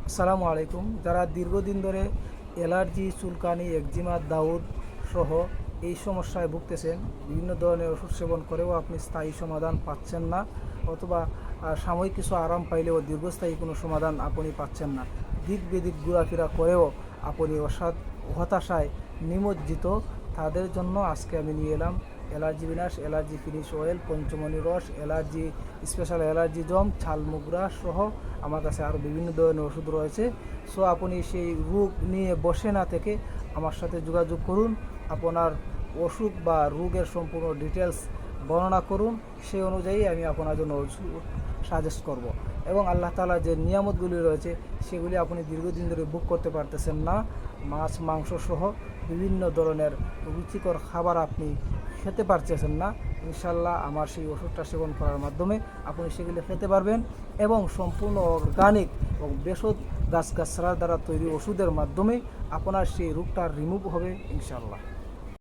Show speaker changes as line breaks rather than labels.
আসসালামু আলাইকুম। যারা দীর্ঘদিন ধরে অ্যালার্জি, চুলকানি, একজিমা, দাউদ সহ এই সমস্যায় ভুগতেছেন, বিভিন্ন ধরনের ওষুধ সেবন করেও আপনি স্থায়ী সমাধান পাচ্ছেন না, অথবা সাময়িক কিছু আরাম পাইলেও দীর্ঘস্থায়ী কোনো সমাধান আপনি পাচ্ছেন না, দিক বেদিক ঘোরাফেরা করেও আপনি হতাশায় নিমজ্জিত, তাদের জন্য আজকে আমি নিয়ে এলাম অ্যালার্জি বিনাশ, অ্যালার্জি ফিনিশ অয়েল, পঞ্চমণি রস, অ্যালার্জি স্পেশাল অ্যালার্জি জম, ছালমুগরা সহ আমার কাছে আরও বিভিন্ন ধরনের ওষুধ রয়েছে। সো আপনি সেই রোগ নিয়ে বসে না থেকে আমার সাথে যোগাযোগ করুন, আপনার ওষুধ বা রোগের সম্পূর্ণ ডিটেলস বর্ণনা করুন, সেই অনুযায়ী আমি আপনার জন্য ওষুধ সাজেস্ট করব। এবং আল্লাহ তাআলা যে নিয়ামতগুলি রয়েছে সেগুলি আপনি দীর্ঘদিন ধরে বুক করতে পারতেছেন না, মাছ মাংস সহ বিভিন্ন ধরনের রুচিকর খাবার আপনি খেতে পারতেছেন না, ইনশাল্লাহ আমার সেই ওষুধটা সেবন করার মাধ্যমে আপনি সেগুলি খেতে পারবেন। এবং সম্পূর্ণ অর্গানিক এবং ভেষজ গাছগাছড়ার দ্বারা তৈরি ওষুধের মাধ্যমে আপনার সেই রোগটা রিমুভ হবে ইনশাল্লাহ।